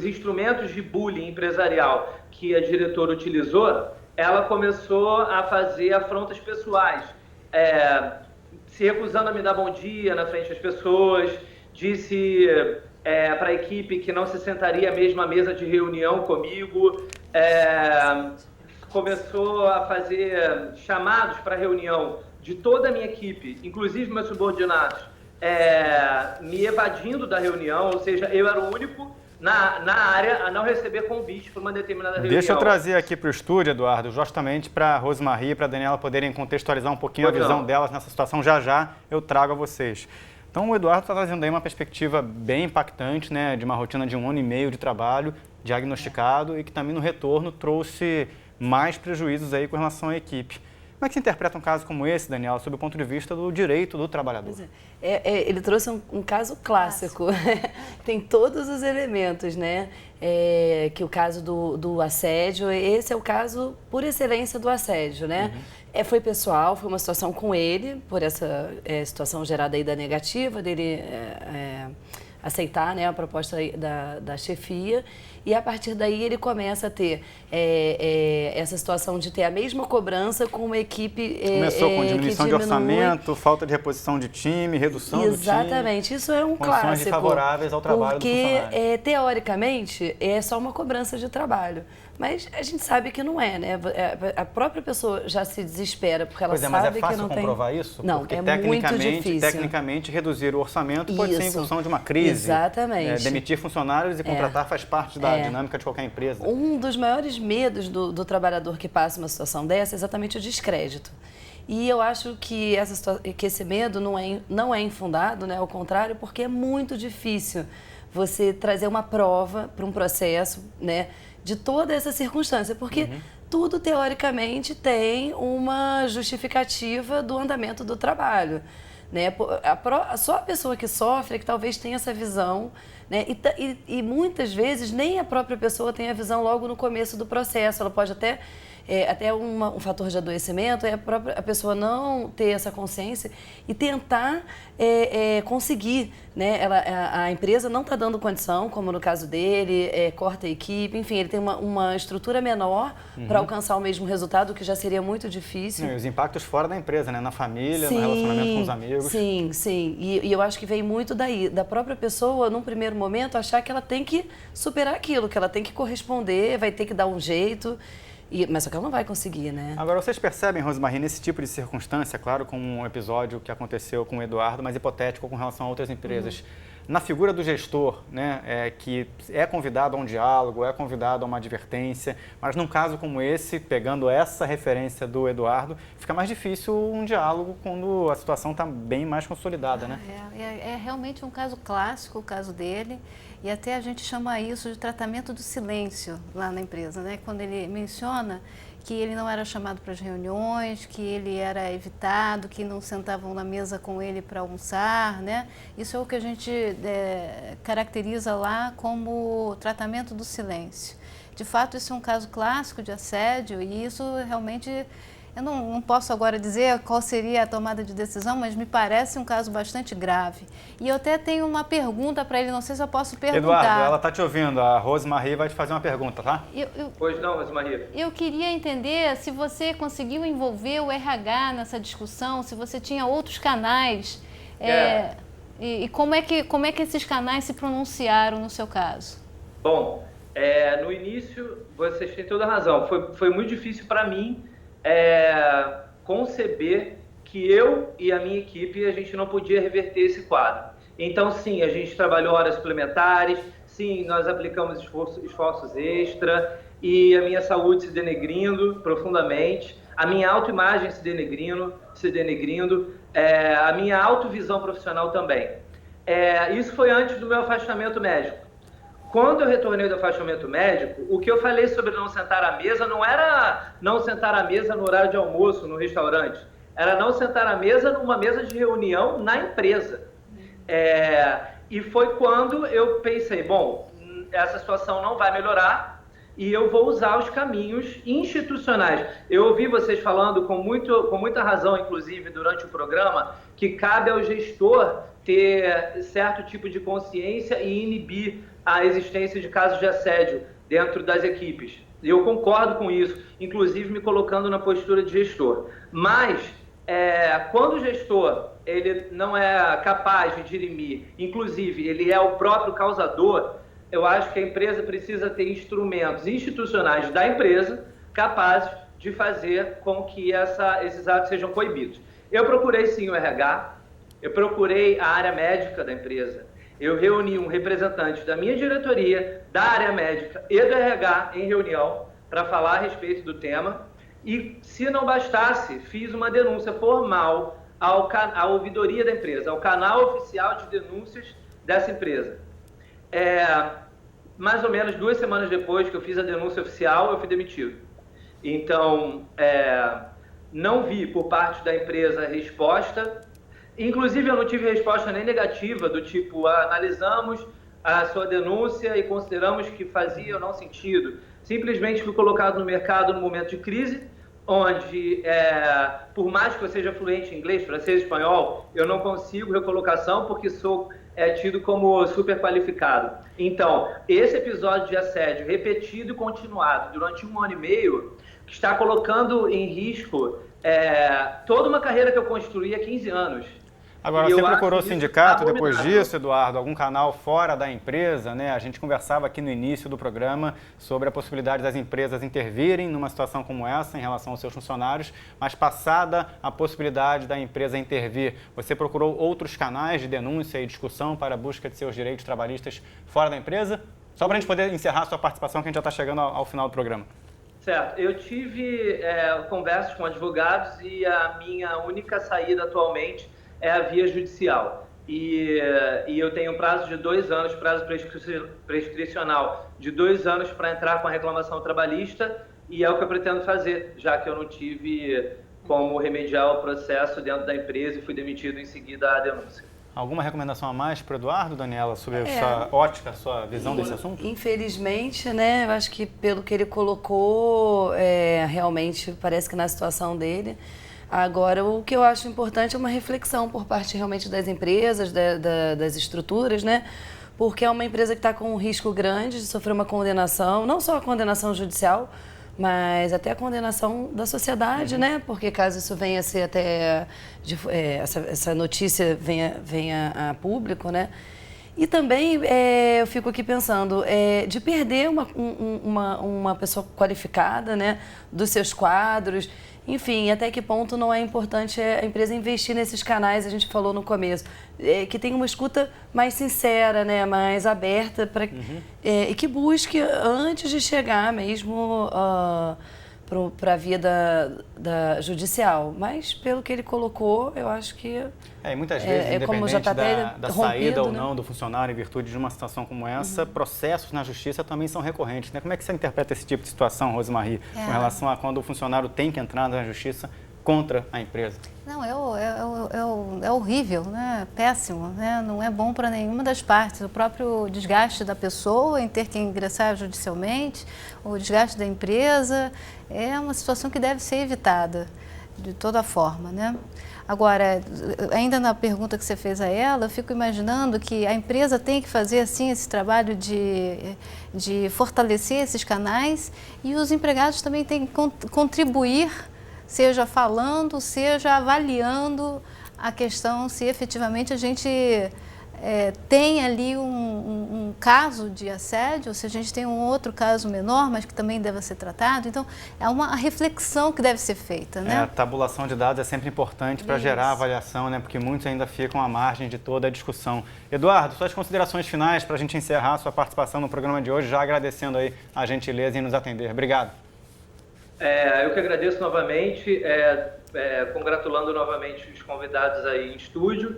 instrumentos de bullying empresarial que a diretora utilizou, ela começou a fazer afrontas pessoais, se recusando a me dar bom dia na frente das pessoas, disse para a equipe que não se sentaria à mesma mesa de reunião comigo, começou a fazer chamados para reunião de toda a minha equipe, inclusive meus subordinados, me evadindo da reunião, ou seja, eu era o único na área a não receber convite para uma determinada reunião. Deixa eu trazer aqui para o estúdio, Eduardo, justamente para a Rosemarie e para a Daniela poderem contextualizar um pouquinho a visão delas nessa situação. Já eu trago a vocês. Então, o Eduardo está trazendo aí uma perspectiva bem impactante, né, de uma rotina de 1 ano e meio de trabalho diagnosticado e que também no retorno trouxe mais prejuízos aí com relação à equipe. Como é que se interpreta um caso como esse, Daniela, sob o ponto de vista do direito do trabalhador? Ele trouxe um caso clássico. Tem todos os elementos, né? Que o caso do assédio, esse é o caso por excelência do assédio, né? Foi pessoal, foi uma situação com ele, por essa situação gerada aí da negativa dele aceitar, né, a proposta da chefia. E a partir daí ele começa a ter essa situação de ter a mesma cobrança com uma equipe começou com diminuição de orçamento, falta de reposição de time, redução do time. Exatamente, isso é um clássico. Condições desfavoráveis ao trabalho do funcionário. Porque, teoricamente, é só uma cobrança de trabalho. Mas a gente sabe que não é, né? A própria pessoa já se desespera porque ela sabe que não tem... Mas é fácil comprovar isso? Não, porque muito difícil. Tecnicamente, reduzir o orçamento pode ser em função de uma crise. Exatamente. Demitir funcionários e contratar faz parte da dinâmica de qualquer empresa. Um dos maiores medos do trabalhador que passa uma situação dessa é exatamente o descrédito. E eu acho que esse medo não é infundado, né? Ao contrário, porque é muito difícil você trazer uma prova para um processo, né, de toda essa circunstância, porque tudo, teoricamente, tem uma justificativa do andamento do trabalho, né? Só a pessoa que sofre é que talvez tenha essa visão, né? E muitas vezes nem a própria pessoa tem a visão logo no começo do processo, ela pode até um fator de adoecimento é a pessoa não ter essa consciência e tentar conseguir, né? A empresa não está dando condição, como no caso dele, corta a equipe, enfim, ele tem uma estrutura menor para alcançar o mesmo resultado, que já seria muito difícil. E os impactos fora da empresa, né? Na família, no relacionamento com os amigos. Sim. E eu acho que vem muito daí, da própria pessoa, num primeiro momento, achar que ela tem que superar aquilo, que ela tem que corresponder, vai ter que dar um jeito. Mas só que ela não vai conseguir, né? Agora, vocês percebem, Rosemarie, nesse tipo de circunstância, claro, com um episódio que aconteceu com o Eduardo, mas hipotético com relação a outras empresas, na figura do gestor, né, que é convidado a um diálogo, é convidado a uma advertência, mas num caso como esse, pegando essa referência do Eduardo, fica mais difícil um diálogo quando a situação está bem mais consolidada, né? É realmente um caso clássico, o caso dele. E até a gente chama isso de tratamento do silêncio lá na empresa, né? Quando ele menciona que ele não era chamado para as reuniões, que ele era evitado, que não sentavam na mesa com ele para almoçar, né? Isso é o que a gente caracteriza lá como tratamento do silêncio. De fato, isso é um caso clássico de assédio e isso realmente, eu não posso agora dizer qual seria a tomada de decisão, mas me parece um caso bastante grave. E eu até tenho uma pergunta para ele, não sei se eu posso perguntar. Eduardo, ela está te ouvindo, a Rosemarie vai te fazer uma pergunta, tá? Pois não, Rosemarie. Eu queria entender se você conseguiu envolver o RH nessa discussão, se você tinha outros canais, e como é que esses canais se pronunciaram no seu caso? Bom, no início, vocês têm toda a razão, foi muito difícil para mim conceber que eu e a minha equipe, a gente não podia reverter esse quadro. Então, sim, a gente trabalhou horas suplementares, sim, nós aplicamos esforços extra e a minha saúde se denegrindo profundamente, a minha autoimagem se denegrindo, a minha autovisão profissional também. Isso foi antes do meu afastamento médico. Quando eu retornei do afastamento médico, o que eu falei sobre não sentar à mesa não era não sentar à mesa no horário de almoço no restaurante, era não sentar à mesa numa mesa de reunião na empresa. E foi quando eu pensei, bom, essa situação não vai melhorar e eu vou usar os caminhos institucionais. Eu ouvi vocês falando com muita razão, inclusive, durante o programa, que cabe ao gestor ter certo tipo de consciência e inibir a existência de casos de assédio dentro das equipes. Eu concordo com isso, inclusive me colocando na postura de gestor. Mas, quando o gestor ele não é capaz de dirimir, inclusive ele é o próprio causador, eu acho que a empresa precisa ter instrumentos institucionais da empresa capazes de fazer com que esses atos sejam coibidos. Eu procurei sim o RH, eu procurei a área médica da empresa, eu reuni um representante da minha diretoria, da área médica e do RH em reunião para falar a respeito do tema e, se não bastasse, fiz uma denúncia formal à ouvidoria da empresa, ao canal oficial de denúncias dessa empresa. Mais ou menos 2 semanas depois que eu fiz a denúncia oficial, eu fui demitido. Então, não vi por parte da empresa resposta. Inclusive, eu não tive resposta nem negativa, do tipo, analisamos a sua denúncia e consideramos que fazia ou não sentido. Simplesmente fui colocado no mercado no momento de crise, onde, por mais que eu seja fluente em inglês, francês, espanhol, eu não consigo recolocação porque sou tido como super qualificado. Então, esse episódio de assédio repetido e continuado durante 1 ano e meio, que está colocando em risco toda uma carreira que eu construí há 15 anos. Agora, você procurou o sindicato depois disso, Eduardo? Algum canal fora da empresa, né? A gente conversava aqui no início do programa sobre a possibilidade das empresas intervirem numa situação como essa em relação aos seus funcionários, mas passada a possibilidade da empresa intervir, você procurou outros canais de denúncia e discussão para a busca de seus direitos trabalhistas fora da empresa? Só para a gente poder encerrar a sua participação, que a gente já está chegando ao final do programa. Certo. Eu tive conversas com advogados e a minha única saída atualmente é a via judicial. E eu tenho um prazo de 2 anos, prazo prescricional de 2 anos para entrar com a reclamação trabalhista, e é o que eu pretendo fazer, já que eu não tive como remediar o processo dentro da empresa e fui demitido em seguida à denúncia. Alguma recomendação a mais para o Eduardo, Daniela, sobre a sua ótica, a sua visão desse assunto? Infelizmente, né, eu acho que pelo que ele colocou, realmente parece que na situação dele. Agora, o que eu acho importante é uma reflexão por parte realmente das empresas, das estruturas, né? Porque é uma empresa que está com um risco grande de sofrer uma condenação, não só a condenação judicial, mas até a condenação da sociedade, né? Porque caso isso venha a ser até, essa notícia venha a público, né? E também eu fico aqui pensando de perder uma pessoa qualificada, né? Dos seus quadros. Enfim, até que ponto não é importante a empresa investir nesses canais, a gente falou no começo, que tenha uma escuta mais sincera, né, mais aberta, e que busque, antes de chegar mesmo para a via da judicial. Mas, pelo que ele colocou, eu acho que... E muitas vezes, como já independente da saída ou né? não do funcionário em virtude de uma situação como essa, processos na justiça também são recorrentes, né? Como é que você interpreta esse tipo de situação, Rosemarie, com relação a quando o funcionário tem que entrar na justiça contra a empresa? Não, é horrível, né? Péssimo, né? Não é bom para nenhuma das partes. O próprio desgaste da pessoa em ter que ingressar judicialmente, o desgaste da empresa, é uma situação que deve ser evitada de toda forma, né? Agora, ainda na pergunta que você fez a ela, eu fico imaginando que a empresa tem que fazer assim esse trabalho de fortalecer esses canais e os empregados também têm que contribuir, seja falando, seja avaliando a questão se efetivamente a gente tem ali um caso de assédio, ou se a gente tem um outro caso menor, mas que também deve ser tratado. Então, é uma reflexão que deve ser feita, né? A tabulação de dados é sempre importante para gerar avaliação, né? Porque muitos ainda ficam à margem de toda a discussão. Eduardo, suas considerações finais para a gente encerrar a sua participação no programa de hoje, já agradecendo aí a gentileza em nos atender. Obrigado. Eu que agradeço novamente, congratulando novamente os convidados aí em estúdio.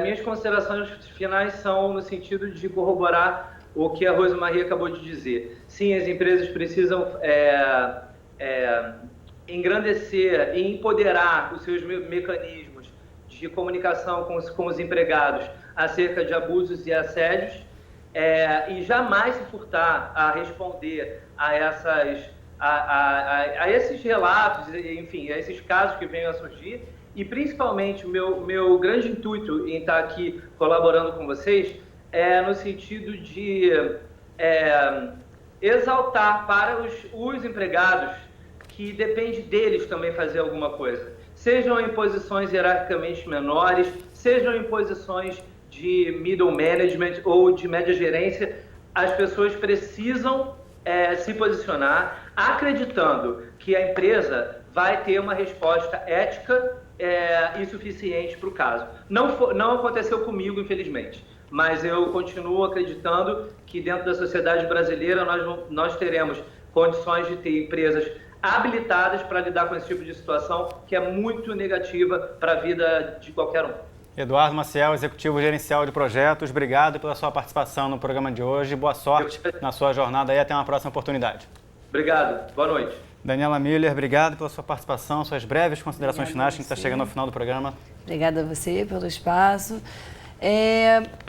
Minhas considerações finais são no sentido de corroborar o que a Rosemarie acabou de dizer. Sim, as empresas precisam engrandecer e empoderar os seus mecanismos de comunicação com os empregados acerca de abusos e assédios e jamais se furtar a responder a esses relatos, enfim, a esses casos que venham a surgir. E, principalmente, o meu grande intuito em estar aqui colaborando com vocês é no sentido de exaltar para os empregados que depende deles também fazer alguma coisa. Sejam em posições hierarquicamente menores, sejam em posições de middle management ou de média gerência, as pessoas precisam se posicionar acreditando que a empresa vai ter uma resposta ética e suficiente para o caso. Não aconteceu comigo, infelizmente, mas eu continuo acreditando que dentro da sociedade brasileira nós teremos condições de ter empresas habilitadas para lidar com esse tipo de situação que é muito negativa para a vida de qualquer um. Eduardo Maciel, executivo gerencial de projetos, obrigado pela sua participação no programa de hoje. Boa sorte na sua jornada e até uma próxima oportunidade. Obrigado, boa noite. Daniela Miller, obrigado pela sua participação, suas breves considerações finais, que a gente está chegando ao final do programa. Obrigada a você pelo espaço.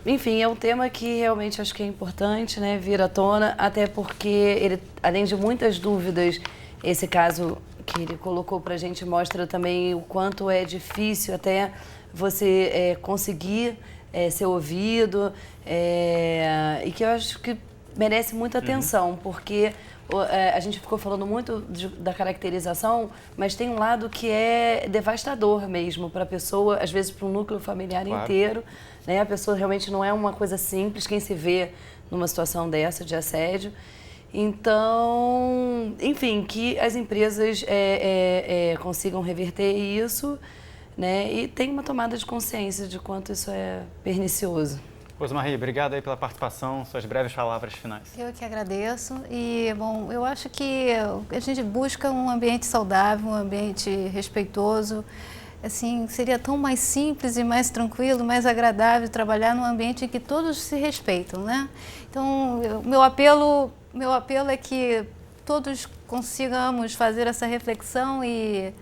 Enfim, é um tema que realmente acho que é importante, né, vir à tona, até porque ele, além de muitas dúvidas, esse caso que ele colocou para a gente mostra também o quanto é difícil até você conseguir ser ouvido e que eu acho que merece muita atenção, porque a gente ficou falando muito da caracterização, mas tem um lado que é devastador mesmo para a pessoa, às vezes para um núcleo familiar inteiro, né? A pessoa realmente não é uma coisa simples, quem se vê numa situação dessa de assédio. Então, enfim, que as empresas consigam reverter isso, né? E tem uma tomada de consciência de quanto isso é pernicioso. Rosemarie, obrigado aí pela participação, suas breves palavras finais. Eu que agradeço e, bom, eu acho que a gente busca um ambiente saudável, um ambiente respeitoso, assim, seria tão mais simples e mais tranquilo, mais agradável trabalhar num ambiente em que todos se respeitam, né? Então, meu apelo é que todos consigamos fazer essa reflexão e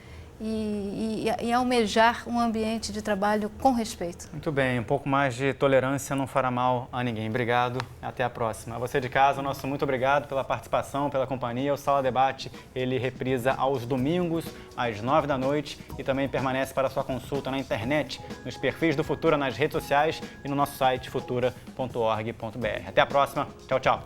almejar um ambiente de trabalho com respeito. Muito bem, um pouco mais de tolerância não fará mal a ninguém. Obrigado, até a próxima. A você de casa, nosso muito obrigado pela participação, pela companhia. O Sala Debate, ele reprisa aos domingos, às 9 da noite e também permanece para sua consulta na internet, nos perfis do Futura, nas redes sociais e no nosso site futura.org.br. Até a próxima, tchau, tchau.